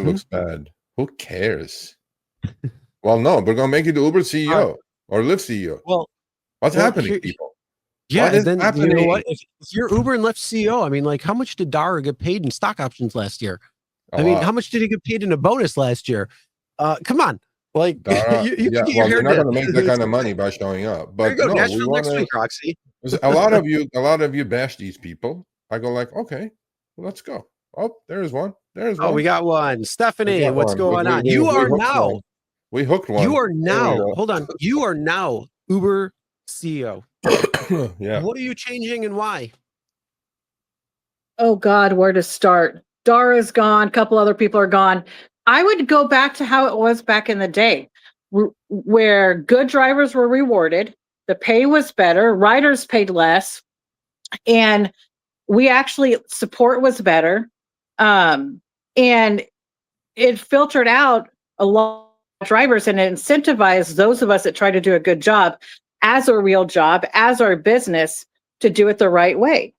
looks bad. Who cares? Well, no, we're gonna make you the Uber CEO or Lyft CEO. Well, what's happening, people? Yeah, what is then happening? you know what? If you're Uber and Lyft CEO, I mean, like, how much did Dara get paid in stock options last year? I mean, how much did he get paid in a bonus last year? Come on, like, Dara, you yeah. get Well, your you're not hair going to did. make that kind of money by showing up. There you But go, no, we Nashville want next to. week, Roxy. A lot of you bash these people. I go like, okay, let's go. Oh, there's one. There's one. Oh, we got one. Stephanie, what's going on? We hooked one. You are now. Hold on. You are now Uber CEO. Yeah. What are you changing and why? Oh God, where to start? Dara's gone. A couple other people are gone. I would go back to how it was back in the day, where good drivers were rewarded, the pay was better, riders paid less, and we actually support was better, and it filtered out a lot of drivers and it incentivized those of us that try to do a good job as a real job, as our business, to do it the right way.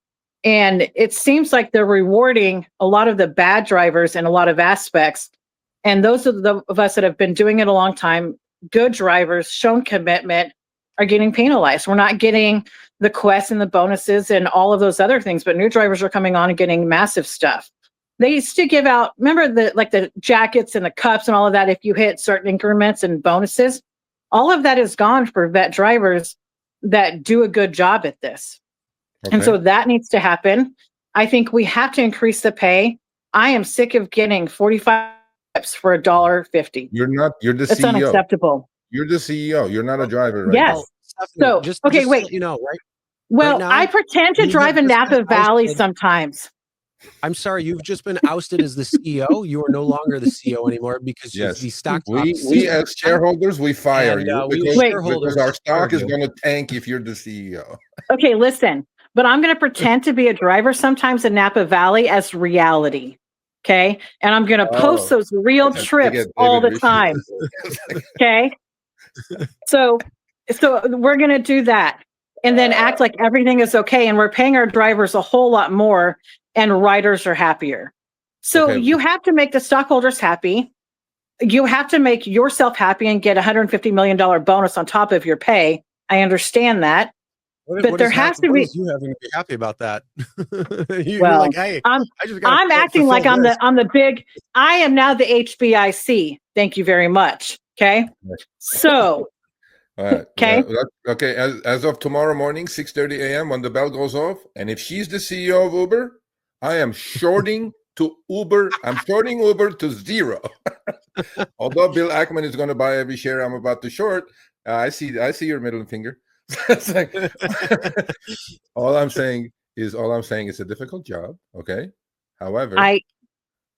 And it seems like they're rewarding a lot of the bad drivers in a lot of aspects. And those of us that have been doing it a long time, good drivers, shown commitment, are getting penalized. We're not getting the quests and the bonuses and all of those other things, but new drivers are coming on and getting massive stuff. They used to give out, remember the jackets and the cups and all of that if you hit certain increments and bonuses? All of that is gone for vet drivers that do a good job at this. Okay. And so that needs to happen. I think we have to increase the pay. I am sick of getting 45 tips for $1.50. You're the CEO. It's unacceptable. You're the CEO. You're not a driver, right? Yes. So, just wait. So you know, right? Well, right now, I pretend to drive in Napa Valley sometimes. I'm sorry, you've just been ousted as the CEO. You are no longer the CEO anymore because the stock. We as shareholders, we fire you because our stock is going to tank if you're the CEO. Okay, listen, but I'm going to pretend to be a driver sometimes in Napa Valley as reality. Okay, and I'm going to post those real trips all the time. Okay, so we're going to do that, and then act like everything is okay, and we're paying our drivers a whole lot more. And riders are happier. So you have to make the stockholders happy. You have to make yourself happy and get $150 million bonus on top of your pay. I understand that. But there has to be. You having to be happy about that? You're like, hey, I'm acting like I'm the big. I am now the HBIC. Thank you very much. Okay. So. All right. Okay. As of tomorrow morning, 6:30 a.m. when the bell goes off, and if she's the CEO of Uber, I am shorting to Uber. I'm shorting Uber to zero. Although Bill Ackman is going to buy every share I'm about to short, I see your middle finger. It's like, all I'm saying is it's a difficult job. Okay. However,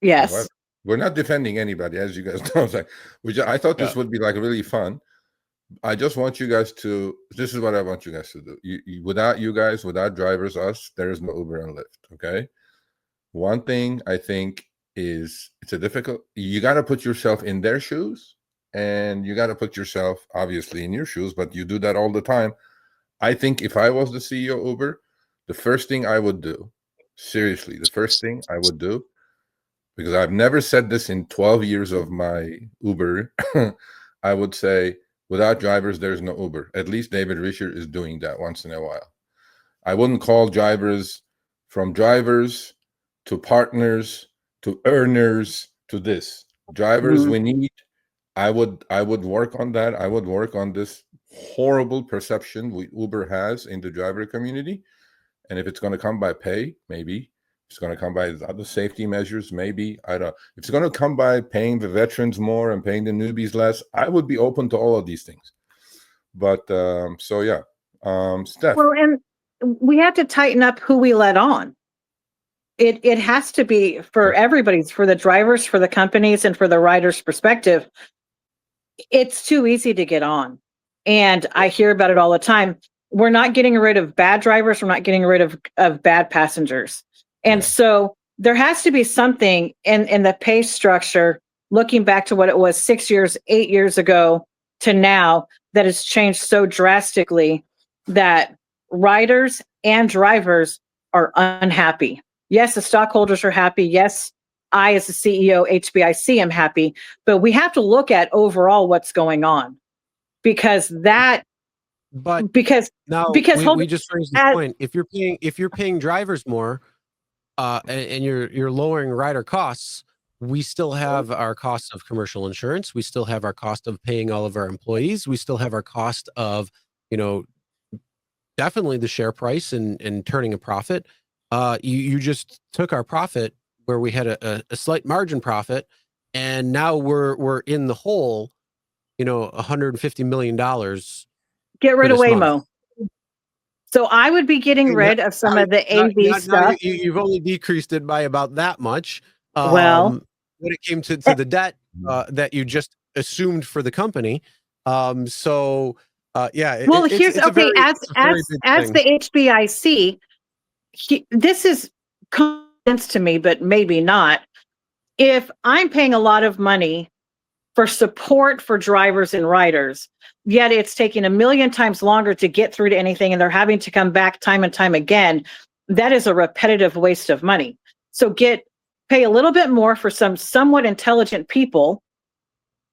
we're not defending anybody, as you guys know. I thought this would be like really fun. I just want you guys to. This is what I want you guys to do. Without drivers, us, there is no Uber and Lyft. Okay. One thing I think is you got to put yourself in their shoes, and you got to put yourself obviously in your shoes, but you do that all the time. I think if I was the CEO of Uber, the first thing I would do, seriously, because I've never said this in 12 years of my Uber, I would say, without drivers, there's no Uber. At least David Risher is doing that once in a while. I wouldn't call drivers from drivers to partners, to earners, to this. Drivers we need. I would work on that. I would work on this horrible perception Uber has in the driver community. And if it's going to come by pay, maybe. If it's going to come by other safety measures, maybe. I don't. If it's going to come by paying the veterans more and paying the newbies less, I would be open to all of these things. But Steph. Well, and we have to tighten up who we let on. It has to be for everybody's, for the drivers, for the companies, and for the riders' perspective. It's too easy to get on. And I hear about it all the time. We're not getting rid of bad drivers. We're not getting rid of bad passengers. And so there has to be something in the pay structure, looking back to what it was 6 years, 8 years ago to now, that has changed so drastically that riders and drivers are unhappy. Yes, the stockholders are happy. Yes, I, as the CEO, HBIC, am happy. But we have to look at overall what's going on, because that, But because now because we just raised the point. If you're paying drivers more, and you're lowering rider costs, we still have our cost of commercial insurance. We still have our cost of paying all of our employees. We still have our cost of, definitely the share price and turning a profit. You just took our profit where we had a slight margin profit, and now we're in the hole, $150 million. Get rid of Waymo. So I would be getting rid of some of the AV stuff. You've only decreased it by about that much. Well, when it came to the debt that you just assumed for the company. So yeah. Well, here's okay. As the HBIC, this is common sense to me, but maybe not. If I'm paying a lot of money for support for drivers and riders, yet it's taking a million times longer to get through to anything, and they're having to come back time and time again, that is a repetitive waste of money. So pay a little bit more for some somewhat intelligent people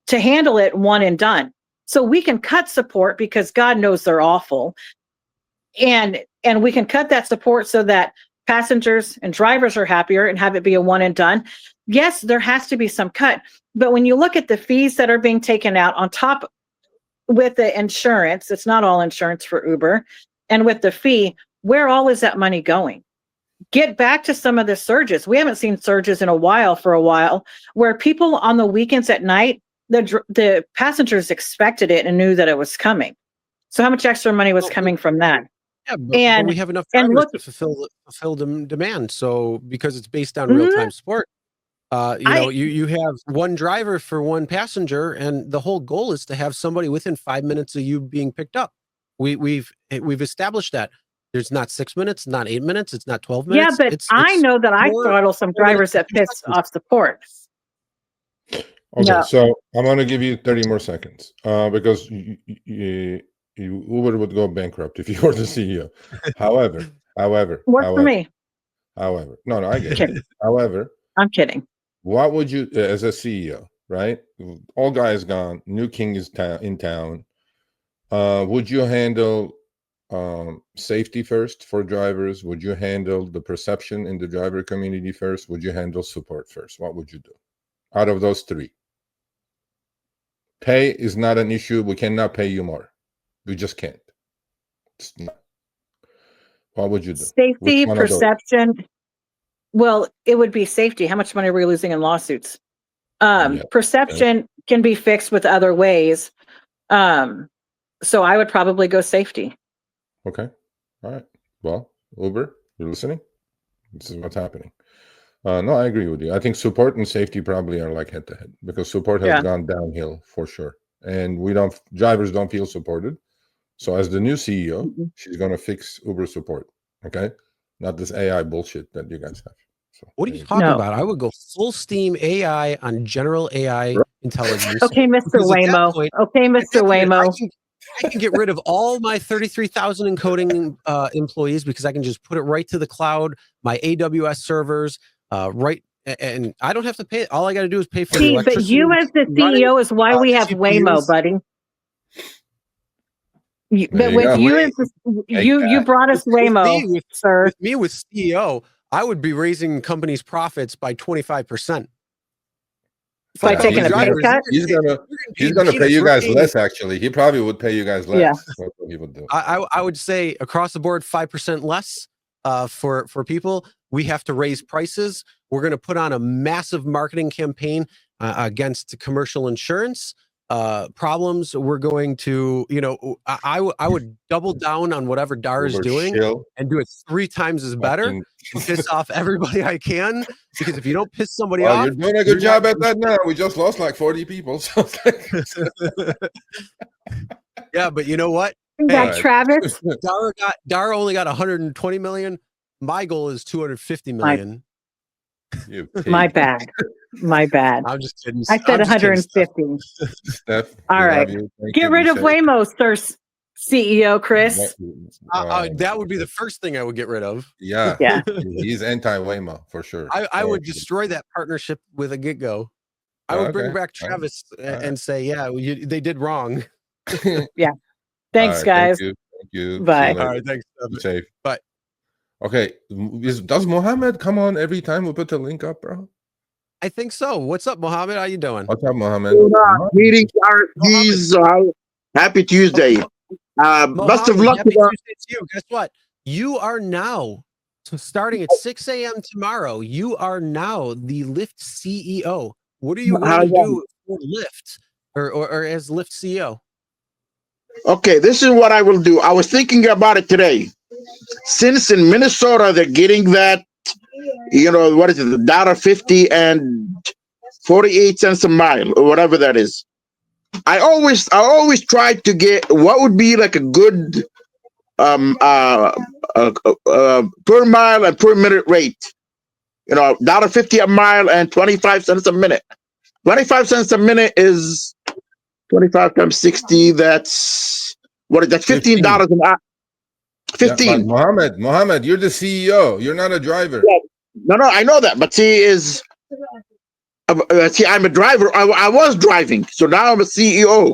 to handle it one and done. So we can cut support, because God knows they're awful. And we can cut that support so that passengers and drivers are happier and have it be a one and done. Yes, there has to be some cut. But when you look at the fees that are being taken out on top with the insurance, it's not all insurance for Uber, and with the fee, where all is that money going? Get back to some of the surges. We haven't seen surges in a while, where people on the weekends at night, the passengers expected it and knew that it was coming. So how much extra money was coming from that? Yeah, but we have enough drivers to fulfill demand. So because it's based on real-time support, you have one driver for one passenger, and the whole goal is to have somebody within 5 minutes of you being picked up. We've established that. There's not 6 minutes, not 8 minutes, it's not 12 minutes. Yeah, but I know that I throttle some drivers that piss off support. Okay, no. So I'm going to give you 30 more seconds because Uber would go bankrupt if you were the CEO. However, for me. However, no, I get it. However, I'm kidding. What would you, as a CEO, right? Old guy is gone, new king is in town. Would you handle safety first for drivers? Would you handle the perception in the driver community first? Would you handle support first? What would you do out of those three? Pay is not an issue. We cannot pay you more. We just can't. It's not. What would you do? Safety, perception. Well, it would be safety. How much money are we losing in lawsuits? Perception can be fixed with other ways. So I would probably go safety. Okay. All right. Well, Uber, you're listening? This is what's happening. No, I agree with you. I think support and safety probably are like head to head, because support has gone downhill for sure. And drivers don't feel supported. So as the new CEO, she's going to fix Uber support. Okay. Not this AI bullshit that you guys have. So, what are you talking about? I would go full steam AI on general AI intelligence. Okay, Mr. Waymo. I can get rid of all my 33,000 encoding employees, because I can just put it right to the cloud, my AWS servers, and I don't have to pay. All I got to do is pay for the electricity. But you as the CEO is why we have Waymo, buddy. But with you brought us Waymo, sir. With me, with CEO, I would be raising companies' profits by 25%. By taking a pay cut? He's gonna pay you guys less, actually. He probably would pay you guys less. Yeah. That's what he would do. I would say across the board, 5% less for people. We have to raise prices. We're going to put on a massive marketing campaign against commercial insurance problems. We're going to, I would double down on whatever Dar is doing and do it 3 times as better and piss off everybody I can. Because if you don't piss somebody off, you're doing a good job at that now. We just lost like 40 people. So yeah, but you know what? That Travis Dar only got 120 million. My goal is 250 million. My bad. I'm just kidding. I said 150. Steph, all right. Get rid of Waymo, CEO Chris. That would be the first thing I would get rid of. Yeah. Yeah. He's anti-Waymo for sure. I would destroy that partnership with a get-go. I would bring back Travis and say, yeah, they did wrong. Yeah. Thanks, guys. Thank you. Bye. All right, thanks. Be safe. Bye. Okay, does Mohammed come on every time we put the link up, bro? I think so. What's up, Mohammed? How you doing? What's up, Mohammed? Greetings, RFPs. Happy Tuesday. Best of luck. Happy Tuesday to you. Guess what? You are now, starting at 6 a.m. tomorrow, you are now the Lyft CEO. What do you want to do for Lyft or as Lyft CEO? Okay, this is what I will do. I was thinking about it today. Since in Minnesota they're getting that, what is it, $1.50 and 48 cents a mile or whatever that is. I always try to get what would be like a good per mile and per minute rate. $1.50 a mile and 25 cents a minute. 25 cents a minute is 25 times 60. That's $15 an hour. 15. Yeah, Mohammed, you're the CEO. You're not a driver. Yeah. No, I know that. But I'm a driver. I was driving, so now I'm a CEO.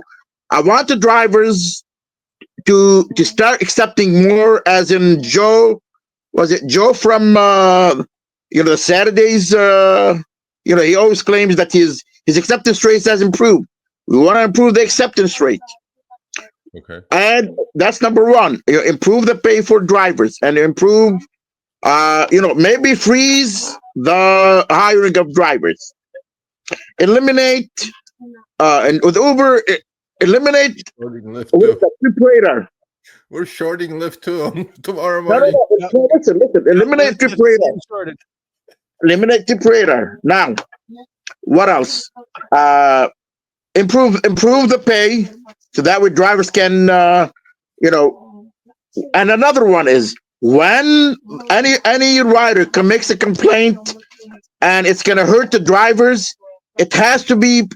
I want the drivers to start accepting more, as in Joe. Was it Joe from the Saturdays? He always claims that his acceptance rate has improved. We want to improve the acceptance rate. Okay. And that's number one. Improve the pay for drivers and improve, maybe freeze the hiring of drivers. Eliminate, and with Uber, eliminate the trip. We're shorting Lyft too tomorrow morning. No, listen. Eliminate trip radar. Eliminate trip radar. Now, what else? Improve the pay so that way drivers can, And another one is when any rider makes a complaint and it's going to hurt the drivers, it has to be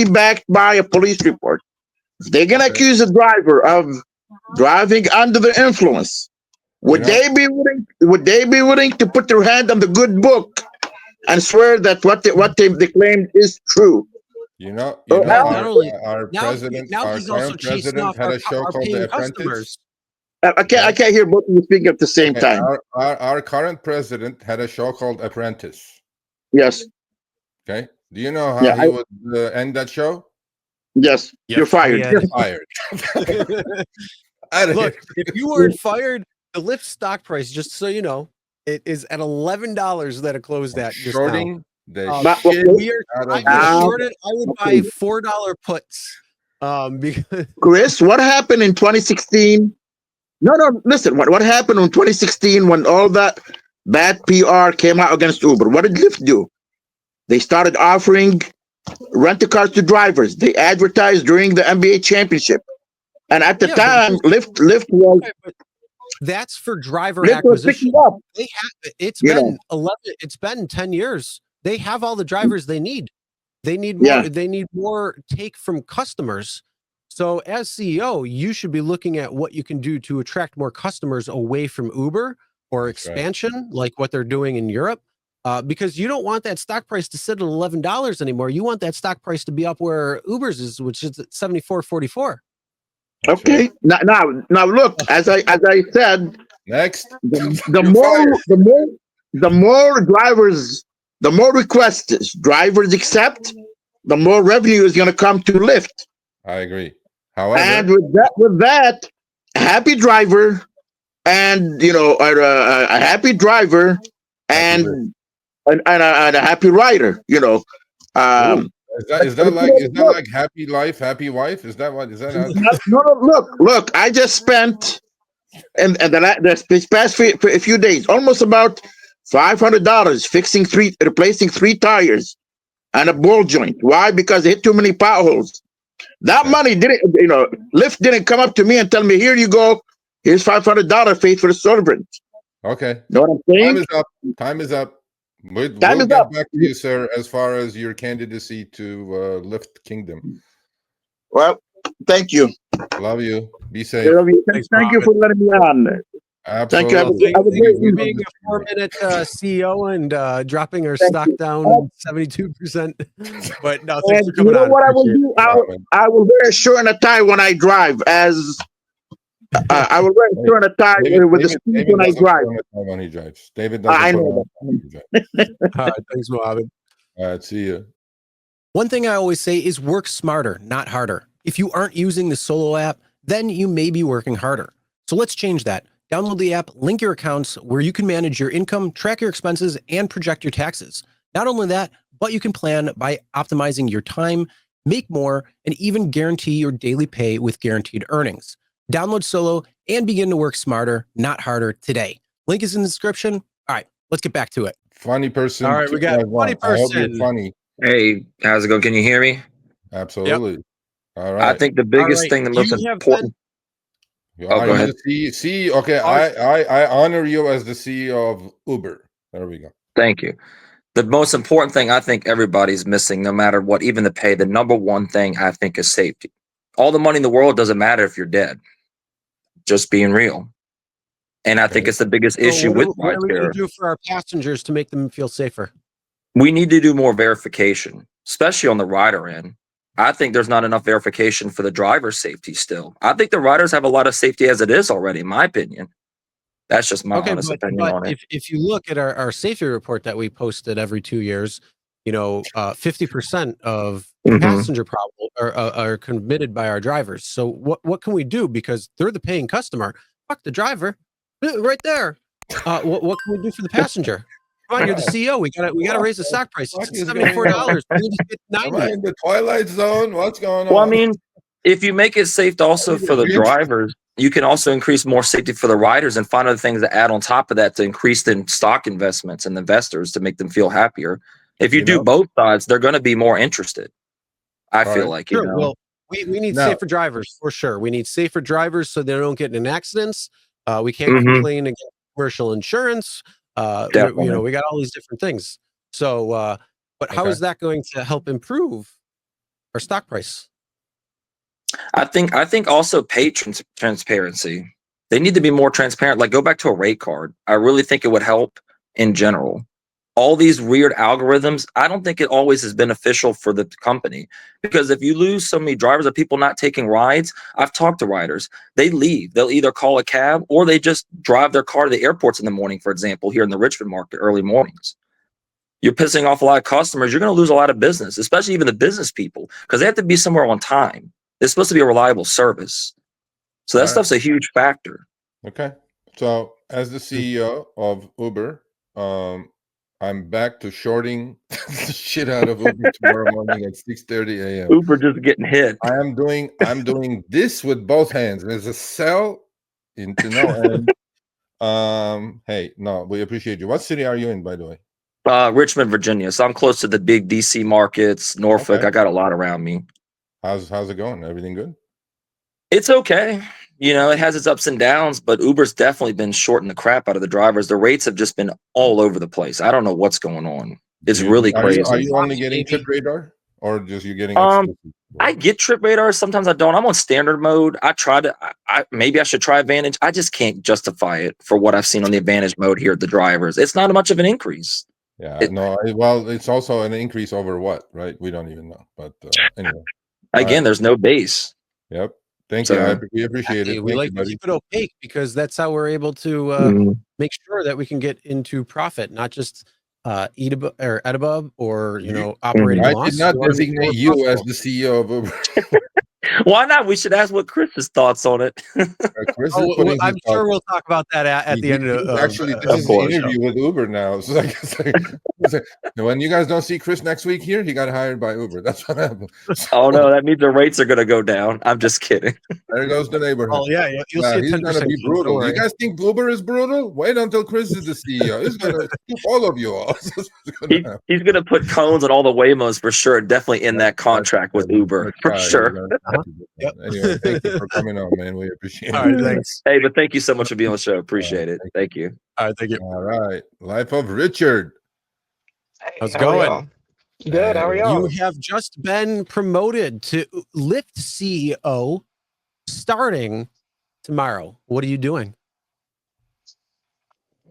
backed by a police report. If they're going to accuse a driver of driving under the influence, would they be willing to put their hand on the good book and swear that what they claimed is true? Our president had a show called The Apprentice. I can't hear both of you speaking at the same time. Our current president had a show called Apprentice. Yes. Okay. Do you know how he would end that show? Yes. You're fired. You're fired. Look, if you weren't fired, the Lyft stock price, just so you know, it is at $11 that it closed at just shorting. now. I would buy $4 puts. Because Chris, what happened in 2016? No, listen. What happened in 2016 when all that bad PR came out against Uber? What did Lyft do? They started offering rent-a-cars to drivers. They advertised during the NBA championship, and at the time, Lyft was. That's for driver acquisition. It's been 10 years. They have all the drivers they need. They need more. Yeah. They need more take from customers. So as CEO, you should be looking at what you can do to attract more customers away from Uber or expansion, like what they're doing in Europe, because you don't want that stock price to sit at $11 anymore. You want that stock price to be up where Uber's is, which is at $74.44. Okay. Now look, as I said, next the more drivers, the more requests drivers accept, the more revenue is going to come to Lyft. I agree. However, and with that, a happy driver, and a happy driver, and a happy rider. Is that like happy life, happy wife? Is that what? Is that? No. Look. I just spent the past a few days almost about $500 replacing 3 tires and a ball joint. Why? Because they hit too many potholes. That money Lyft didn't come up to me and tell me, here you go, here's $500 paid for the servant. Okay. Know what I'm saying? Time is up. We'll get back to you, sir, as far as your candidacy to Lyft Kingdom. Well, Thank you. Love you. Be I safe. love you. Thanks, Thank you Robin. for letting me on. Thank you. Have a, Absolutely. have a Thank great you for week. being a 4-minute CEO and dropping our Thank stock you. down 72%. But no, thanks And for you coming know on. what I will Appreciate it. do? Robin. I will wear a shirt and a tie when I drive. As I will wear a Hey, shirt and a tie with the speed David when I doesn't put drive. on the time when he drives. David doesn't I put know on that. the time when he drives. All right, thanks, Mohammed. All right, see you. One thing I always say is work smarter, not harder. If you aren't using the Solo app, then you may be working harder. So let's change that. Download the app, link your accounts where you can manage your income, track your expenses, and project your taxes. Not only that, but you can plan by optimizing your time, make more, and even guarantee your daily pay with guaranteed earnings. Download Solo and begin to work smarter, not harder today. Link is in the description. All right, let's get back to it. Funny person. All right, we got a funny I hope you're person. funny. Hey, how's it going? Can you hear me? Absolutely. All I right. think the biggest right, thing, the most you have important. Are go you ahead. the CEO? Okay, All right. I honor you as the CEO of Uber. There we go. Thank you. The most important thing I think everybody's missing, no matter what, even the pay, the number one thing I think is safety. All the money in the world doesn't matter if you're dead. Just being real. And I think Okay. it's the biggest So issue with what are we going rideshare. to do for our passengers to make them feel safer? We need to do more verification, especially on the rider end. I think there's not enough verification for the driver's safety still. I think the riders have a lot of safety as it is already, in my opinion. That's just my honest opinion on it. If you look at our safety report that we posted every 2 years, 50% of Mhm. passenger problems are committed by our drivers. So what can we do? Because they're the paying customer. Fuck the driver, right there. What can we do for the passenger? Come on, you're the CEO. We gotta raise the stock price. What It's is $74. We need to get Am I 90. in the twilight zone? What's going on? Well, I mean, if you make it safe also for the drivers, you can also increase more safety for the riders and find other things to add on top of that to increase the stock investments and investors to make them feel happier. If you do both sides, they're going to be more interested. I feel like, Sure. Well, we need Now- safer drivers for sure. We need safer drivers so they don't get in accidents. We can't Mhm. complain against commercial insurance. Definitely. We got all these different things. So, but how Okay. is that going to help improve our stock price? I think also pay transparency. They need to be more transparent. Like go back to a rate card. I really think it would help in general. All these weird algorithms, I don't think it always is beneficial for the company because if you lose so many drivers of people not taking rides, I've talked to riders. They leave. They'll either call a cab or they just drive their car to the airports in the morning, for example, here in the Richmond market, early mornings. You're pissing off a lot of customers. You're going to lose a lot of business, especially even the business people, because they have to be somewhere on time. It's supposed to be a reliable service. So that All right. stuff's a huge factor. Okay. So as the CEO of Uber, I'm back to shorting the shit out of Uber tomorrow morning at 6:30 a.m. Uber just getting hit. I'm doing this with both hands. There's a sell into no end. Hey, no, we appreciate you. What city are you in, by the way? Richmond, Virginia. So I'm close to the big DC markets, Norfolk. Okay. I got a lot around me. How's it going? Everything good? It's okay. It has its ups and downs, but Uber's definitely been shorting the crap out of the drivers. The rates have just been all over the place. I don't know what's going on. It's really crazy. Are you only getting Trip Radar, or just you're getting? I get Trip Radar. Sometimes I don't. I'm on standard mode. Maybe I should try Advantage. I just can't justify it for what I've seen on the Advantage mode here at the drivers. It's not much of an increase. Yeah, well, it's also an increase over what, right? We don't even know. But anyway. Again, there's no base. Yep. Thank you. We appreciate it. We like to keep it opaque because that's how we're able to make sure that we can get into profit, not just eat or at above or operating I loss. did not designate you as the CEO of Uber. Why not? We should ask what Chris's thoughts on it. Chris I'm sure we'll talk about that at the end of actually. This is an interview with Uber now. So it's like, when you guys don't see Chris next week here, he got hired by Uber. That's what happened. Oh no, that means the rates are going to go down. I'm just kidding. There goes the neighborhood. Oh yeah, you'll see. He's going to be brutal. You guys think Uber is brutal? Wait until Chris is the CEO. He's going to keep all of you all. He's going to put cones on all the Waymos for sure. Definitely in that contract with Uber for sure. Anyway, thank you for coming on, man. We appreciate it. All right, thanks. Hey, but thank you so much for being on the show. Appreciate it. Thank you. All right, thank you. All right, Life of Richard. How's it going? Good. How are You y'all? have just been promoted to Lyft CEO starting tomorrow. What are you doing?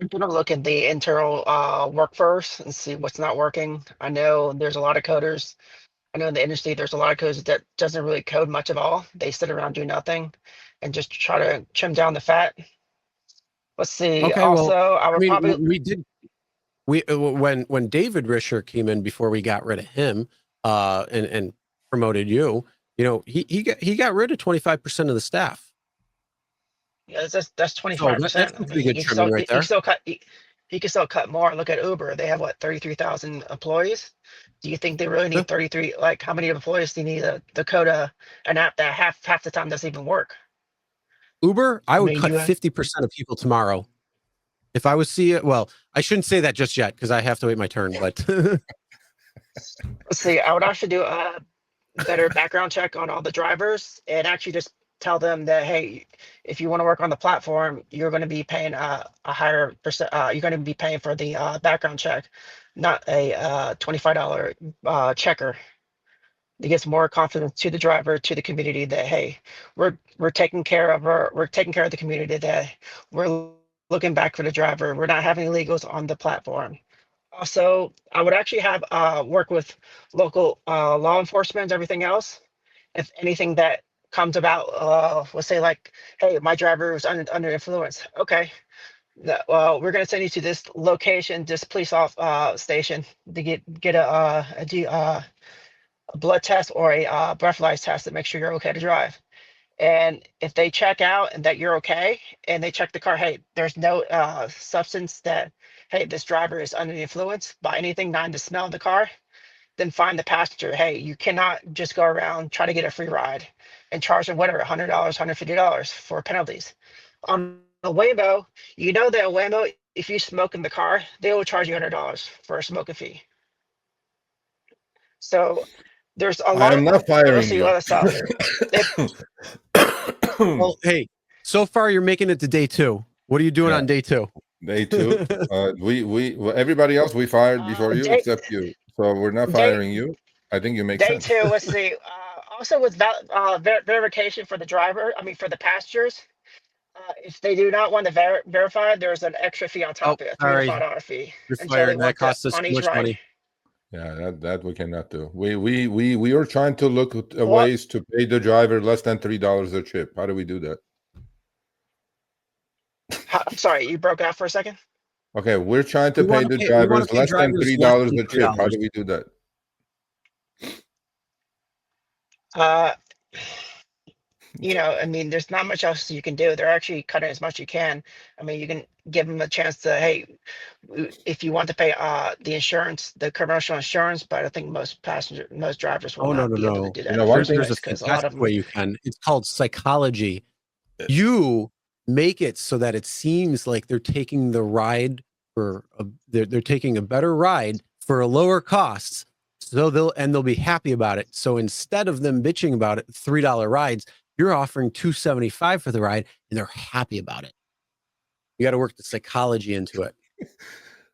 I'm gonna look at the internal work first and see what's not working. I know there's a lot of coders. I know in the industry there's a lot of coders that doesn't really code much at all. They sit around do nothing and just try to trim down the fat. Let's see. Okay, Also, well, I I would mean, probably when David Risher came in before we got rid of him, and promoted you, he got rid of 25% of the staff. yeah, that's So that's 25%. I some mean, pretty good trimming right he can there. still cut he can still cut more. Look at Uber. They have what 33,000 employees. Do you think they really Yeah. need 33? Like, how many employees do you need to code an app that half the time doesn't even work? Uber, I I would mean, cut you have 50% of people tomorrow. If I was CEO, well, I shouldn't say that just yet because I have to wait my turn, but let's see. I would actually do a better background check on all the drivers and actually just tell them that, hey, if you want to work on the platform, you're going to be paying a higher percent. You're going to be paying for the background check, not a $25 checker. It gives more confidence to the driver, to the community that, hey, we're taking care of we're taking care of the community, that we're looking back for the driver. We're not having illegals on the platform. Also, I would actually have work with local law enforcement, everything else. If anything that comes about, let's say like, hey, my driver was under influence. Okay, well, we're gonna send you to this location, this police off station to get a blood test or a breathalyzer test to make sure you're okay to drive. And if they check out and that you're okay, and they check the car, hey, there's no substance that, hey, this driver is under the influence by anything, not in the smell of the car, then find the passenger. Hey, you cannot just go around try to get a free ride and charge them whatever, $100, $150 for penalties. On a Waymo, you know that a Waymo, if you smoke in the car, they will charge you $100 for a smoking fee. So there's a I lot am of, not let's firing see, a you. lot of stuff. If well, hey, so far you're making it to day 2. What are you doing Yeah. on day 2? Day 2. Everybody else we fired before you day except you. So we're not day firing you. I think you make day sense. 2, let's see. Also with verification for the driver, I mean for the passengers. If they do not want to verify, there's an extra fee on Oh, top of it, $3 to sorry, $5 fee you're until they fired. That want to costs us on too each much ride. money. Yeah, that we cannot do. We are trying to look at Well, ways to pay the driver less than $3 a trip. How do we do that? I'm sorry, you broke out for a second. Okay, we're trying to We pay want the to pay, we want drivers to pay less than drivers $3 less than a trip. How $3. do we do that? Uh, I mean, there's not much else you can do. They're actually cutting as much as you can. I mean, you can give them a chance to, hey, if you want to pay the insurance, the commercial insurance, but I think most drivers will Oh, no, not no, be able to no. do You that know in the one first thing? There's a place because a lot of fantastic them. way you can. It's called psychology. You make it so that it seems like they're taking the ride they're taking a better ride for a lower cost. So they'll be happy about it. So instead of them bitching about it, $3 rides, you're offering $275 for the ride, and they're happy about it. You got to work the psychology into it.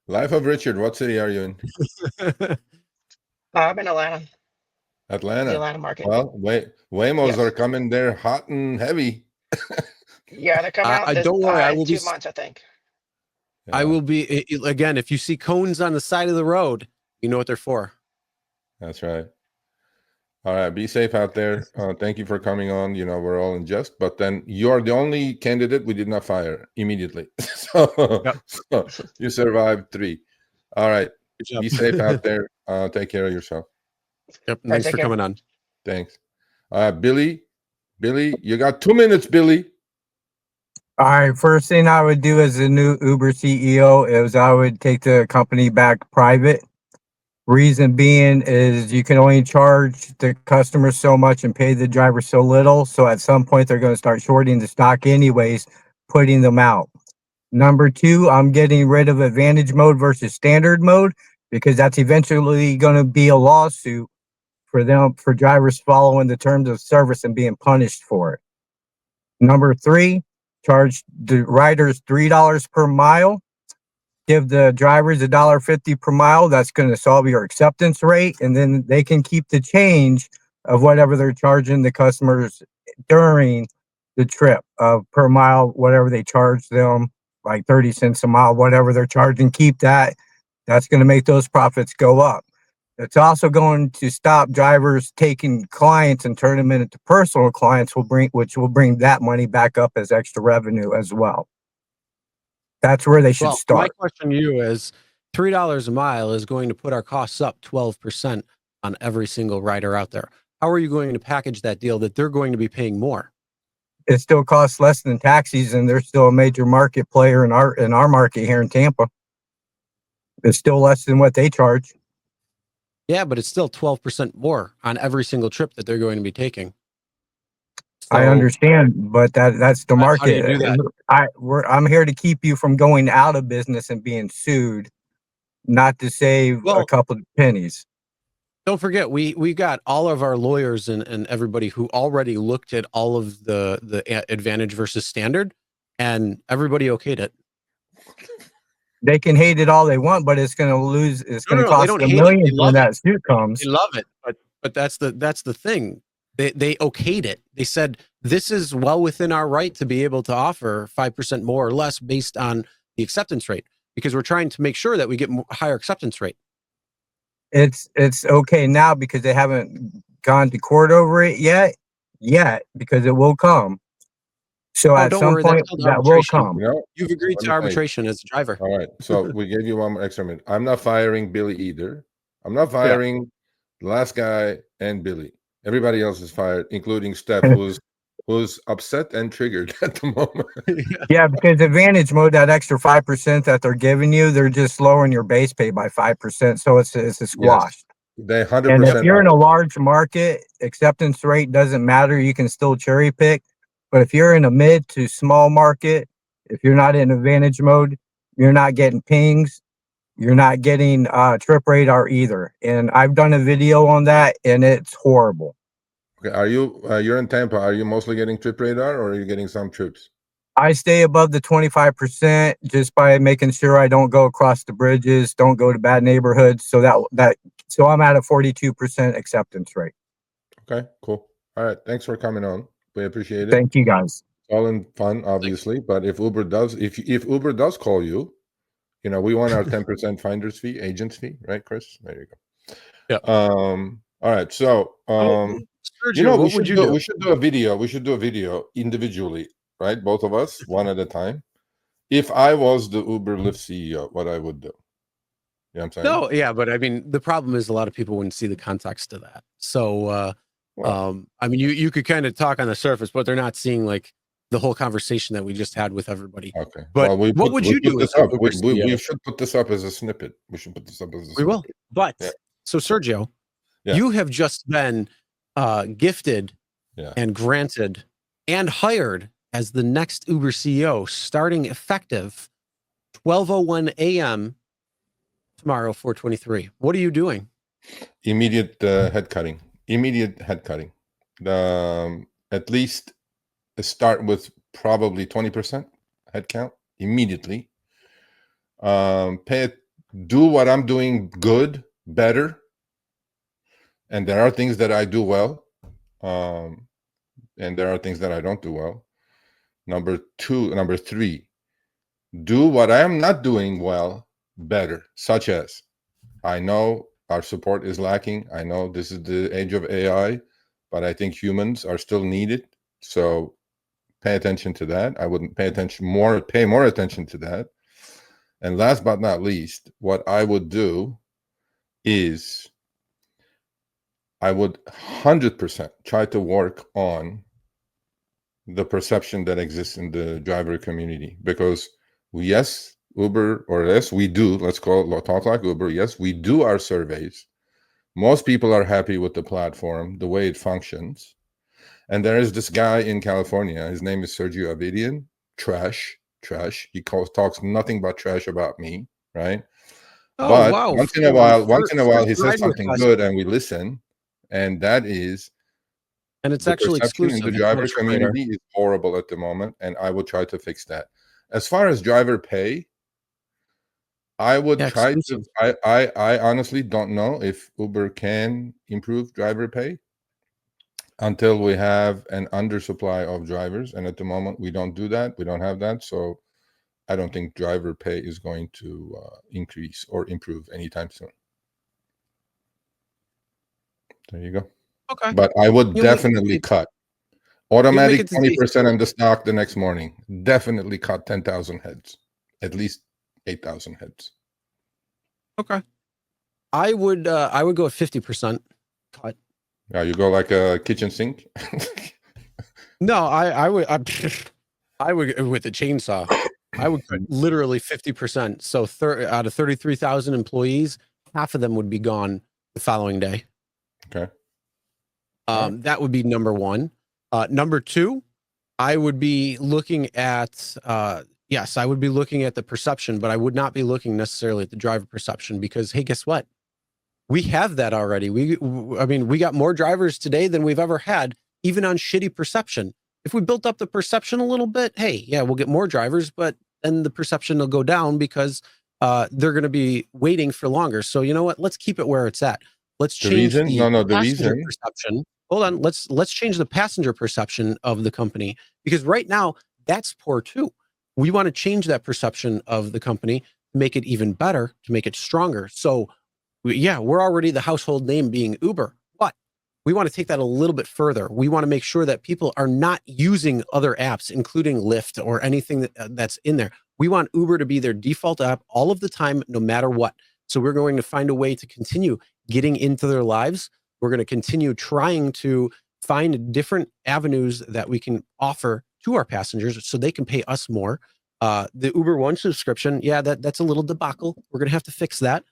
Life of Richard. What city are you in? I'm in Atlanta, the Atlanta. Atlanta market. Well, Waymos Yes. are coming there hot and heavy. Yeah, they're coming out I this don't worry. I in will be. 2 months, I think. I Yeah, will be again. If you see cones on the side of the road, you know what they're for. that's right. All right, be safe out there. Thank you for coming on. You know, we're all in jest, but then you're the only candidate we did not fire immediately. So, Yep. so you survived 3. All right. Good job. Be safe out there. Take care of yourself. Yep. All right, Thanks take for care. coming on. Thanks. Billy, you got 2 minutes, Billy. All right, first thing I would do as a new Uber CEO is I would take the company back private. Reason being is you can only charge the customer so much and pay the driver so little. So at some point they're going to start shorting the stock anyways, putting them out. Number 2, I'm getting rid of advantage mode versus standard mode because that's eventually going to be a lawsuit for drivers following the terms of service and being punished for it. Number 3, charge the riders $3 per mile. give the drivers $1.50 per mile. That's going to solve your acceptance rate, and then they can keep the change of whatever they're charging the customers during the trip per mile, whatever they charge them, like 30 cents a mile, whatever they're charging, keep that. That's going to make those profits go up. It's also going to stop drivers taking clients and turn them into personal clients, which will bring that money back up as extra revenue as well. That's where they should Well, start. my question to you is $3 a mile is going to put our costs up 12% on every single rider out there. How are you going to package that deal that they're going to be paying more? It still costs less than taxis, and they're still a major market player in our market here in Tampa. It's still less than what they charge. Yeah, but it's still 12% more on every single trip that they're going to be taking. I So, understand, but that's the how do you market. do that? I'm here to keep you from going out of business and being sued, not to save a Well, couple of pennies. don't forget, we got all of our lawyers and everybody who already looked at all of the advantage versus standard, and everybody okayed it. They can hate it all they want, but it's going to lose. It's going to They cost don't them hate it. They millions when love it. that suit comes. They love it, but that's the thing. They okayed it. They said this is well within our right to be able to offer 5% more or less based on the acceptance rate, because we're trying to make sure that we get higher acceptance rate. It's okay now because they haven't gone to court over it yet, because it will come. So at don't some worry, that's point called that will arbitration. come. You know, You've agreed to arbitration as a driver. all right. So we gave you one more extra minute. I'm not firing Billy either. I'm not firing the last guy and Billy. Everybody else is fired, including Steph, who's upset and triggered at the moment. Yeah, because advantage mode, that extra 5% that they're giving you, they're just lowering your base pay by 5%. So it's a squash. Yes, they 100%. And if you're in a large market, acceptance rate doesn't matter. You can still cherry pick. But if you're in a mid to small market, if you're not in advantage mode, you're not getting pings. You're not getting trip radar either. And I've done a video on that, and it's horrible. Okay, are you you're in Tampa? Are you mostly getting trip radar, or are you getting some trips? I stay above the 25% just by making sure I don't go across the bridges, don't go to bad neighborhoods. So so I'm at a 42% acceptance rate. Okay, cool. All right, thanks for coming on. We appreciate it. Thank you, guys. All in fun, obviously. But if Uber does call you, we want our 10% finder's fee, agent's fee, right, Chris? There you go. Yeah. All right. So Sergio, what would you do? we should do a video. We should do a video individually, right? Both of us, one at a time. If I was the Uber Lyft CEO, what I would do. You know what I'm saying? No, yeah, but I mean, the problem is a lot of people wouldn't see the context of that. So, I mean, you could kind of talk on the surface, but they're not seeing like the whole conversation that we just had with everybody. Okay. But what would you do? We should put this up as a snippet. We should put this up as a snippet. We will. But Yeah. so Sergio, you have just been gifted and granted and hired as the next Uber CEO, starting effective 12:01 a.m. tomorrow, 4/23. What are you doing? Immediate head cutting. At least start with probably 20% head count immediately. Do what I'm doing good, better. And there are things that I do well. And there are things that I don't do well. Number 3, do what I am not doing well better, such as I know our support is lacking. I know this is the age of AI, but I think humans are still needed. So pay attention to that. I wouldn't pay more attention to that. And last but not least, what I would do is I would 100% try to work on the perception that exists in the driver community, because yes, Uber, or yes, we do, let's talk like Uber. Yes, we do our surveys. Most people are happy with the platform, the way it functions. And there is this guy in California, his name is Sergio Avidian, trash. He talks nothing but trash about me, right? Oh, but wow. Once in a while, he says something good and we listen. And that is, and it's actually exclusive. The driver community is horrible at the moment, and I will try to fix that. As far as driver pay, I would Yeah, try to. exclusive. I honestly don't know if Uber can improve driver pay until we have an undersupply of drivers, and at the moment we don't do that. We don't have that, so I don't think driver pay is going to increase or improve anytime soon. There you go. Okay. But I would You definitely make cut you make automatic it to day 20% three. on the stock the next morning. Definitely cut 10,000 heads, at least 8,000 heads. Okay. I would go at 50% cut. Yeah, you go like a kitchen sink. No, I would with the chainsaw. I would cut literally 50%. So out of 33,000 employees, half of them would be gone the following day. Okay. That would be number one. Number two, I would be looking at yes, I would be looking at the perception, but I would not be looking necessarily at the driver perception because hey, guess what? We have that already. I mean, we got more drivers today than we've ever had, even on shitty perception. If we built up the perception a little bit, hey, yeah, we'll get more drivers, but then the perception will go down because they're going to be waiting for longer. So you know what? Let's keep it where it's at. Let's change the passenger perception. Hold on. Let's change the passenger perception of the company because right now that's poor too. We want to change that perception of the company, make it even better, to make it stronger. So yeah, we're already the household name being Uber, but we want to take that a little bit further. We want to make sure that people are not using other apps, including Lyft or anything that's in there. We want Uber to be their default app all of the time, no matter what. So we're going to find a way to continue getting into their lives. We're going to continue trying to find different avenues that we can offer to our passengers so they can pay us more. The Uber One subscription, yeah, that's a little debacle. We're going to have to fix that.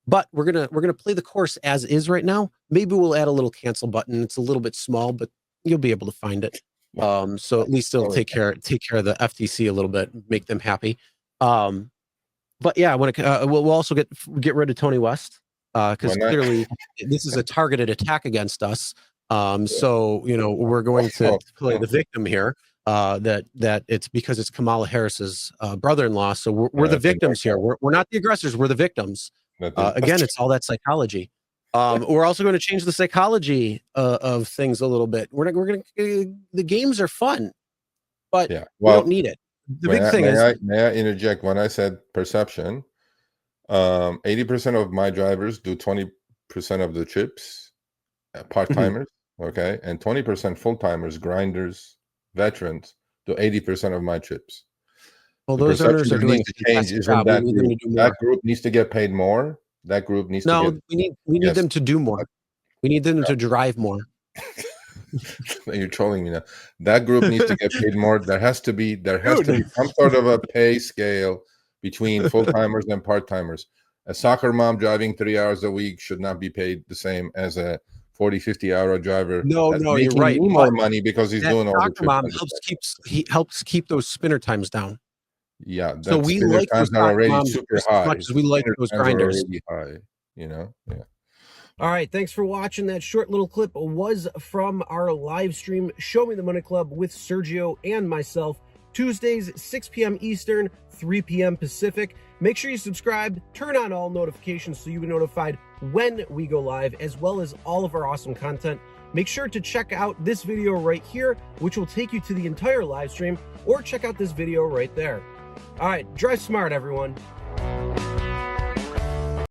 But we're gonna play the course as is right now. Maybe we'll add a little cancel button. It's a little bit small, but you'll be able to find it. So at least it'll take care of the FTC a little bit, make them happy. But yeah, when we'll also get rid of Tony West because clearly this is a targeted attack against us. So you know we're going to play the victim here. That it's because it's Kamala Harris's brother-in-law. So we're the victims here. We're not the aggressors. We're the victims. Again, it's all that psychology. We're also going to change the psychology of things a little bit. We're going to. The games are fun, but we don't need it. The big thing is. May I interject? When I said perception, 80% of my drivers do 20% of the trips, part-timers, okay, and 20% full-timers, grinders, veterans do 80% of my trips. Well, those owners are doing to change. Isn't that group needs to get paid more? That group needs to get. We need them to do more. We need them to drive more. You're trolling me now. That group needs to get paid more. There has to be some sort of a pay scale between full-timers and part-timers. A soccer mom driving 3 hours a week should not be paid the same as a 40-50-hour driver. No, you're right. More money because he's doing all the trips. Mom helps keep those spinner times down. Yeah, so we like those are already super high. As much as we like those grinders. Already high, you know. Yeah. All right, thanks for watching. That short little clip was from our live stream, Show Me the Money Club with Sergio and myself, Tuesdays, 6 p.m. Eastern, 3 p.m. Pacific. Make sure you subscribe, turn on all notifications so you'll be notified when we go live, as well as all of our awesome content. Make sure to check out this video right here, which will take you to the entire live stream, or check out this video right there. All right, drive smart, everyone.